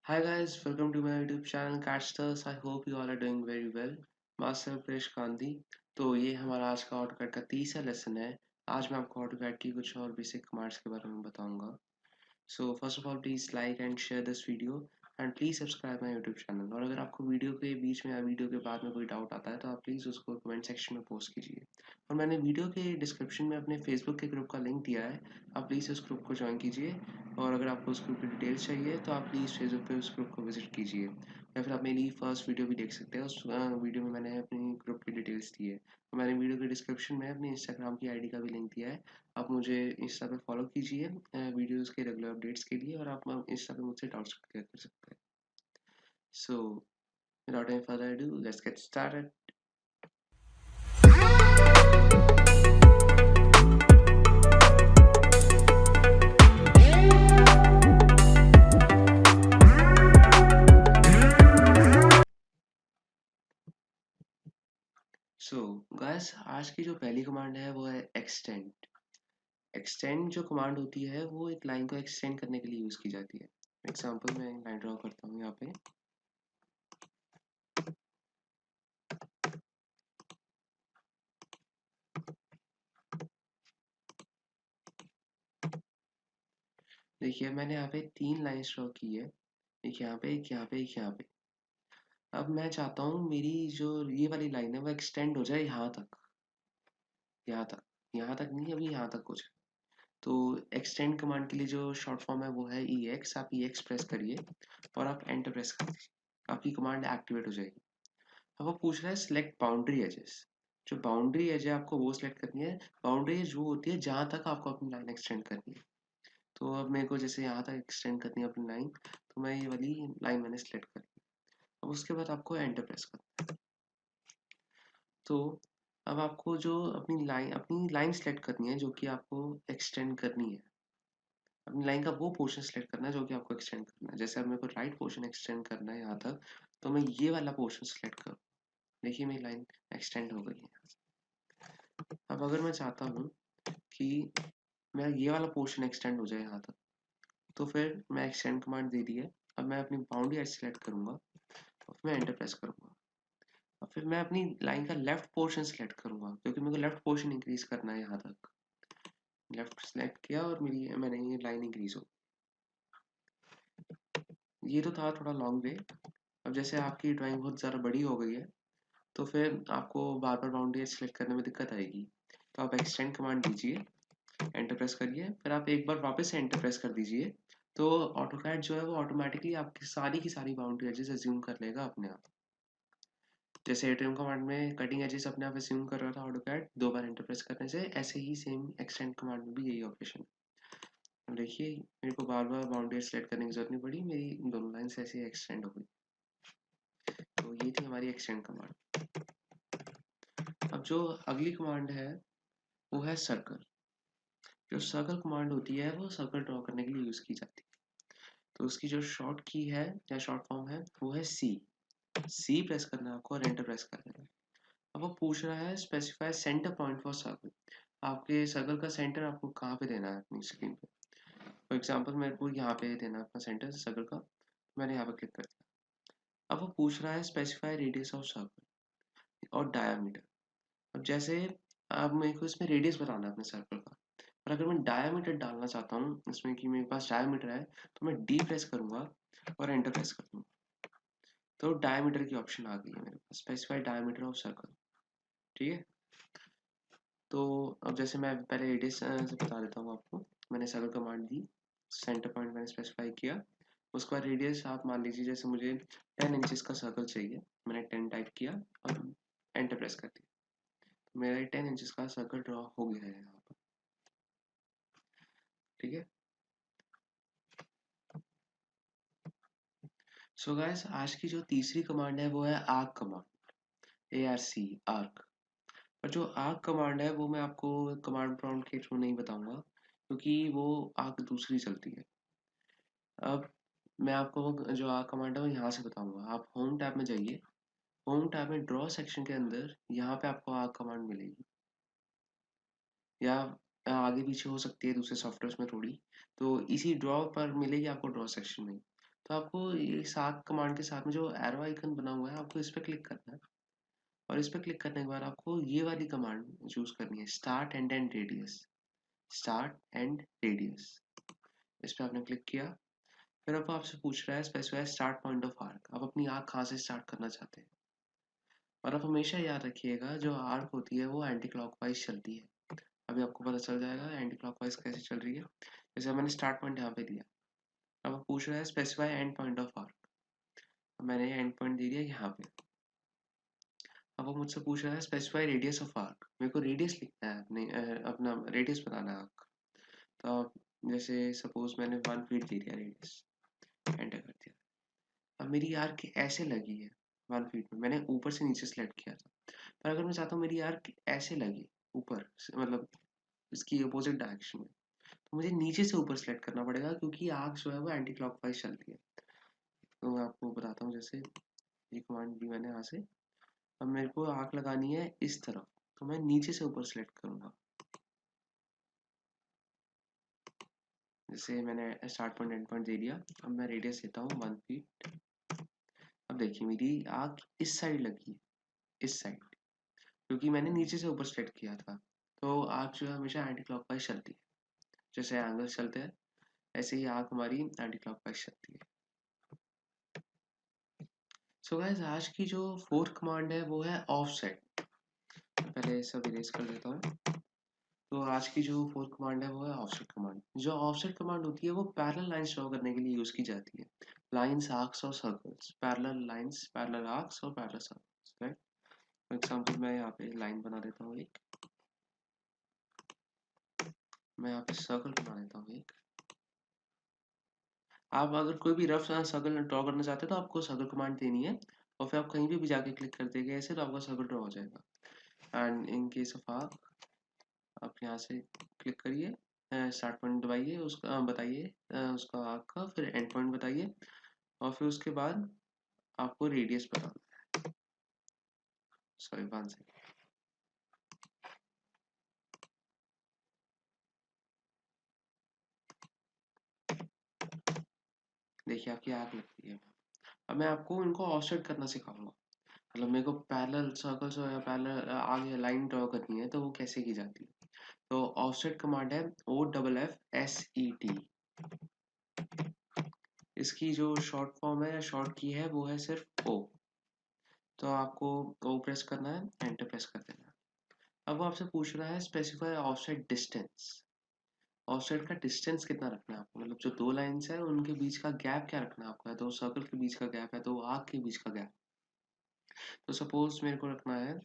Hi guys, welcome to my YouTube channel Catsters. I hope you all are doing very well. Master Paresh Gandhi. तो ये हमारा आज का AutoCAD का तीसरा लेसन है। आज मैं आपको ऑटोकैड की कुछ और बेसिक कमांड्स के बारे में बताऊंगा। So first of all please like and share this video and please subscribe my YouTube channel. और अगर आपको वीडियो के बीच में या वीडियो के बाद में कोई डाउट आता है तो आप प्लीज़ उसको कमेंट सेक्शन में पोस्ट कीजिए। और मैंने वीडियो के डिस्क्रिप्शन में अपने फेसबुक के ग्रुप का लिंक दिया है, आप प्लीज़ उस ग्रुप को ज्वाइन कीजिए। और अगर आपको उस ग्रुप की डिटेल्स चाहिए तो आप प्लीज़ फेसबुक पे उस ग्रुप को विजिट कीजिए, या फिर आप मेरी फर्स्ट वीडियो भी देख सकते हैं। उस वीडियो में मैंने अपनी ग्रुप की डिटेल्स दी है। तो मैंने वीडियो के डिस्क्रिप्शन में अपनी इंस्टाग्राम की आईडी का भी लिंक दिया है, आप मुझे इंस्टा पे फॉलो कीजिए वीडियोस के रेगुलर अपडेट्स के लिए, और आप इंस्टा पे मुझसे डाउट्स क्लियर कर सकते हैं। So without any further ado let's get started. So guys, आज की जो पहली कमांड है वो है एक्सटेंड। एक्सटेंड जो कमांड होती है वो एक लाइन को एक्सटेंड करने के लिए यूज की जाती है। एग्जांपल मैं लाइन ड्रॉ करता हूँ यहाँ पे। देखिए मैंने यहाँ पे 3 लाइंस ड्रॉ की है, एक यहाँ पे, एक यहाँ पे, एक यहाँ पे। अब मैं चाहता हूँ मेरी जो ये वाली लाइन है वो एक्सटेंड हो जाए यहाँ तक, यहाँ तक, यहाँ तक नहीं, अभी यहाँ तक हो जाए। तो एक्सटेंड कमांड के लिए जो शॉर्ट फॉर्म है वो है ई एक्स। आप ई एक्स प्रेस करिए और आप एंटर प्रेस कर दीजिए, आपकी कमांड एक्टिवेट हो जाएगी। अब वो पूछ रहा है सिलेक्ट बाउंड्री एजेस। जो बाउंड्री एज है आपको वो सिलेक्ट करनी है। बाउंड्री एज वो होती है जहां तक आपको अपनी लाइन एक्सटेंड करनी है। तो अब मेरे को जैसे यहाँ तक एक्सटेंड करनी है अपनी लाइन, तो मैं ये वाली लाइन मैंने सिलेक्ट कर ली। अब उसके बाद आपको एंटर प्रेस करना है। तो अब आपको जो अपनी लाइन सेलेक्ट करनी है जो कि आपको एक्सटेंड करनी है। अपनी लाइन का वो पोर्शन सेलेक्ट करना है जो कि आपको एक्सटेंड करना है। जैसे अब मेरे को राइट पोर्शन एक्सटेंड करना है यहाँ तक, तो मैं ये वाला पोर्शन सेलेक्ट करूँ। देखिए मेरी लाइन एक्सटेंड हो गई है। अब अगर मैं चाहता हूँ कि मेरा ये वाला पोर्शन एक्सटेंड हो जाए यहाँ तक, तो फिर मैं एक्सटेंड कमांड दे दी है। अब मैं अपनी बाउंड्री एज सेलेक्ट करूंगा और फिर मैं एंटर प्रेस करूंगा। और फिर मैं अपनी लाइन का लेफ्ट पोर्शन सेलेक्ट करूंगा क्योंकि मेरे को लेफ्ट पोर्शन इंक्रीज करना है यहाँ तक। लेफ्ट सेलेक्ट किया और मैंने ये लाइन इंक्रीज हो। ये तो था थोड़ा लॉन्ग वे। अब जैसे आपकी ड्राइंग बहुत ज़्यादा बड़ी हो गई है तो फिर आपको बार बार बाउंड्री सेलेक्ट करने में दिक्कत आएगी। तो आप एक्सटेंड कमांड दीजिए, एंटर प्रेस करिए, फिर आप एक बार वापस से एंटर प्रेस कर दीजिए। तो ऑटोकैड जो है वो ऑटोमेटिकली आपकी सारी की सारी बाउंड्री एजेस अज्यूम कर लेगा अपने आप। जैसे एट्रियम कमांड में कटिंग एजेस अपने आप अज्यूम कर रहा था ऑटोकैड 2 बार एंटर प्रेस करने से, ऐसे ही सेम एक्सटेंड कमांड में भी यही ऑपरेशन। देखिए मेरे को बार बार बाउंड्री सेलेक्ट करने की जरूरत नहीं पड़ी, मेरी दोनों लाइन्स ऐसे ही एक्सटेंड हो गई। तो ये थी हमारी एक्सटेंड कमांड। अब जो अगली कमांड है वो है सर्कल। जो सर्कल कमांड होती है वो सर्कल ड्रॉ करने के लिए यूज की जाती है। तो उसकी जो शॉर्ट की है या शॉर्ट फॉर्म है वो है सी। सी प्रेस करना है आपको और एंटर प्रेस कर देना है। अब वो पूछ रहा है specify centre point for circle. आपके सर्कल का सेंटर आपको कहाँ पे देना है अपनी स्क्रीन पे। फॉर एग्जांपल मेरे को यहाँ पे देना है अपना सेंटर सर्कल का, मैंने यहाँ पे क्लिक कर दिया। अब वो पूछ रहा है स्पेसिफाई रेडियस ऑफ सर्कल और डायामीटर। अब जैसे अब मेरे को इसमें रेडियस बताना है अपने सर्कल का, और अगर मैं डायामीटर डालना चाहता हूँ इसमें कि मेरे पास डायामीटर है, तो मैं डी प्रेस करूंगा और एंटर प्रेस कर दूंगा। तो डायमीटर की ऑप्शन आ गई है मेरे पास, स्पेसिफाई डायमीटर ऑफ सर्कल। ठीक है। तो अब जैसे मैं पहले रेडियस से बता देता हूँ आपको। मैंने सर्कल कमांड दी, सेंटर पॉइंट मैंने स्पेसिफाई किया, उसके बाद रेडियस आप मान लीजिए जैसे मुझे 10 इंचेस का सर्कल चाहिए, मैंने 10 टाइप किया और एंटर प्रेस कर दिया। तो मेरा 10 इंचेस का सर्कल ड्रॉ हो गया है यहाँ पर। ठीक है। सो गाइस, आज की जो तीसरी कमांड है वो है arc command. A R C, arc. पर जो आर्क कमांड है वो मैं आपको कमांड प्रॉम्प्ट के थ्रू नहीं बताऊंगा क्योंकि वो आर्क दूसरी चलती है। अब मैं आपको जो आर्क कमांड है वो यहाँ से बताऊंगा। आप होम टैब में जाइए, होम टैब में ड्रॉ सेक्शन के अंदर यहाँ पे आपको आर्क कमांड मिलेगी, या आगे पीछे हो सकती है दूसरे सॉफ्टवेयर में थोड़ी। तो इसी ड्रॉ पर मिलेगी आपको ड्रॉ सेक्शन में। तो आपको ये साथ कमांड के साथ में जो एरो आइकन बना हुआ है आपको इस पर क्लिक करना है, और इस पर क्लिक करने के बाद आपको ये वाली कमांड चूज करनी है, start and and radius. Start and radius, इस पर आपने क्लिक किया। फिर अब आपसे पूछ रहा है specify start point of arc, आप अपनी आर्क कहाँ से स्टार्ट करना चाहते हैं। और आप हमेशा याद रखिएगा जो आर्क होती है वो एंटी क्लॉकवाइज चलती है। अभी आपको पता चल जाएगा एंटी क्लॉकवाइज कैसे चल रही है। जैसे मैंने स्टार्ट पॉइंट यहाँ पे दिया, अब वो पूछ रहा है specify and point of arc, मैंने एंड पॉइंट दे दिया यहाँ पे। अब वो मुझसे पूछ रहा है स्पेसिफाई रेडियस ऑफ आर्क, मेरे को रेडियस लिखना है, अपने अपना रेडियस बताना है आर्क। तो अब जैसे सपोज मैंने 1 फीट दे दिया रेडियस, एंटर कर दिया। अब मेरी आर्क ऐसे लगी है 1 फीट में, मैंने ऊपर से नीचे सेलेक्ट किया था। पर अगर मैं चाहता हूँ मेरी आर्क ऐसे लगे ऊपर मतलब इसकी अपोजिट डायरेक्शन में, तो मुझे नीचे से ऊपर सेलेक्ट करना पड़ेगा, क्योंकि आर्क जो है वो एंटी क्लॉकवाइज चलती है। तो मैं आपको बताता हूँ, जैसे ये कमांड दी मैंने यहाँ से, अब मेरे को आर्क लगानी है इस तरफ, तो मैं नीचे से ऊपर सेलेक्ट करूंगा। जैसे मैंने स्टार्ट पॉइंट एंड पॉइंट दे दिया, अब मैं रेडियस देता हूँ 1 फीट। अब देखिए मेरी आर्क इस साइड लगी है, इस साइड, क्योंकि मैंने नीचे से ऊपर सेलेक्ट किया था। तो आर्क जो है हमेशा एंटी क्लॉकवाइज चलती है, जैसे एंगल चलते हैं ऐसे ही आर्क हमारी एंटी क्लॉकवाइज चलती है। सो गाइस आज की जो फोर्थ कमांड है वो है ऑफसेट। पहले सब इरेज कर देता हूँ। तो आज की जो फोर्थ कमांड है वो है ऑफसेट कमांड। जो ऑफसेट कमांड होती है वो पैरेलल लाइंस ड्रॉ करने के लिए यूज की जाती है। लाइंस, आर्क्स और circles, parallel lines, parallel arcs और parallel circles, right. For example मैं यहाँ पे लाइन बना देता हूँ एक, मैं यहाँ पे सर्कल बना देता हूँ एक। आप अगर कोई भी रफ सर्कल ड्रॉ करना चाहते हैं तो आपको सर्कल कमांड देनी है, और फिर आप कहीं भी जाके क्लिक कर देंगे ऐसे, तो आपका सर्कल ड्रॉ हो जाएगा। And in case of arc, आप यहाँ से क्लिक करिए, स्टार्ट पॉइंट दबाइए, उसका बताइए उसका आर्क का, फिर एंड पॉइंट बताइए, और फिर उसके बाद आपको रेडियस बताना। Sorry 1 second. देखिए आपकी आर्क लग गई है। अब मैं आपको इनको ऑफसेट करना सिखाऊंगा, मतलब मेरे को पैरेलल सर्कल्स या पैरेलल आगे लाइन ड्रॉ करनी है तो वो कैसे की जाती है। तो ऑफसेट कमांड है OFFSET। इसकी जो शॉर्ट फॉर्म है या शॉर्ट की है वो है सिर्फ O। तो आपको O प्रेस करना है, एंटर प्रेस कर देना है। अब वो आपसे पूछ रहा है स्पेसिफाई ऑफसेट डिस्टेंस। ऑफसेट का डिस्टेंस कितना रखना है आपको, मतलब जो दो लाइंस है उनके बीच का गैप क्या रखना है आपको, है तो सर्कल के बीच का गैप है तो आर्क के बीच का गैप। तो सपोज मेरे को रखना है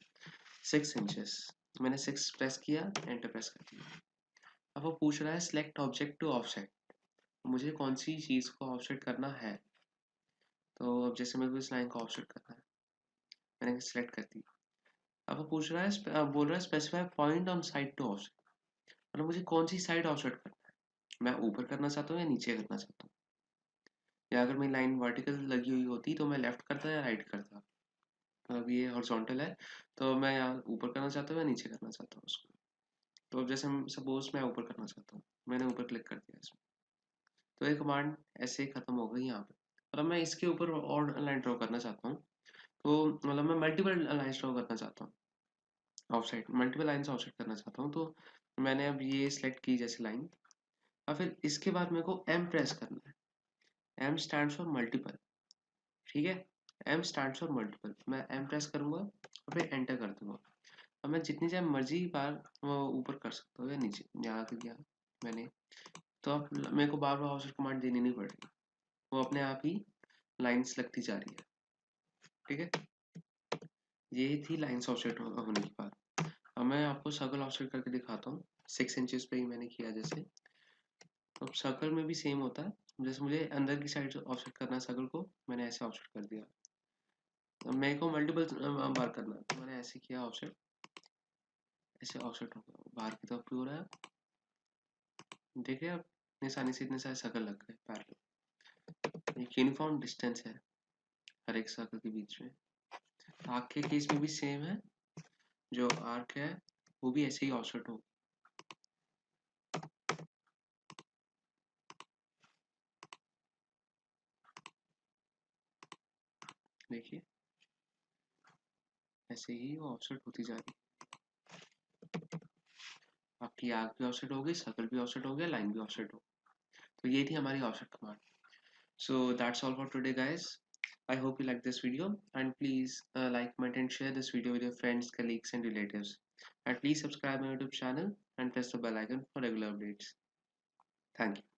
6 इंचेस, मैंने 6 प्रेस किया, एंटर प्रेस कर दिया। अब वो पूछ रहा है सिलेक्ट ऑब्जेक्ट टू ऑफसेट, मुझे कौन सी चीज़ को ऑफसेट करना है। तो अब जैसे मेरे को इस लाइन को ऑफसेट करना है, मैंने सिलेक्ट कर दी। अब वो पूछ रहा है बोल रहा है specify point on side to offset, मतलब मुझे कौन सी साइड ऑफसेट करना है, मैं ऊपर करना चाहता हूँ या नीचे करना चाहता हूँ, या अगर मेरी लाइन वर्टिकल लगी हुई होती तो मैं लेफ्ट करता या राइट करता। तो अब ये हॉरिजॉन्टल है, तो मैं यहाँ ऊपर करना चाहता हूँ या नीचे करना चाहता हूँ उसको। तो अब जैसे सपोज मैं ऊपर करना चाहता हूँ, मैंने ऊपर क्लिक कर दिया इसमें, तो ये कमांड ऐसे ही खत्म हो गई यहाँ पे। और अब मैं इसके ऊपर और लाइन ड्रॉ करना चाहता हूँ, तो मतलब मैं मल्टीपल लाइन ड्रॉ करना चाहता हूँ, ऑफसाइड मल्टीपल लाइन ऑफसेट करना चाहता हूँ। तो मैंने अब ये सिलेक्ट की जैसे लाइन, और फिर इसके बाद मेरे को एम प्रेस करना है। एम स्टैंड फॉर मल्टीपल, ठीक है। एम स्टैंड फॉर मल्टीपल, मैं एम प्रेस करूंगा और फिर एंटर कर दूंगा। अब मैं जितनी चाहे मर्जी बार वो ऊपर कर सकता हूँ या नीचे, यहाँ कर दिया मैंने। तो अब मेरे को बार बार ऑफसेट कमांड देनी नहीं पड़ रही, वो अपने आप ही लाइंस लगती जा रही है, ठीक है। ये थी लाइंस ऑफसेट होने की बात। अब मैं आपको सर्कल ऑफसेट करके दिखाता हूँ, 6 इंचेस पे ही मैंने किया जैसे। तो सर्कल में भी सेम होता है, जैसे मुझे अंदर की साइड ऑफसेट करना है सर्कल को, मैंने ऐसे ऑफसेट कर दिया। अब मेरे को मल्टीपल बार करना है, तो मैंने ऐसे किया ऑफसेट, ऐसे ऑफसेट होगा बाहर की तरफ भी हो रहा है। देखिए अब आसानी से इतने सारे सर्कल लग गए पैरेलल, एक यूनिफॉर्म डिस्टेंस है हर एक सर्कल के बीच में। आर्क के केस में भी सेम है, जो आर्क है वो भी ऐसे ही ऑफसेट होगा। देखिए ऐसे ही वो ऑफसेट होती जा रही है। आपकी आर्क भी ऑफसेट हो गई, सर्कल भी ऑफसेट हो गया, लाइन भी ऑफसेट हो। तो ये थी हमारी offset command. So that's all for today, guys. I hope you like this video, and please like, comment, and share this video with your friends, colleagues, and relatives. And please subscribe my YouTube channel and press the bell icon for regular updates. Thank you.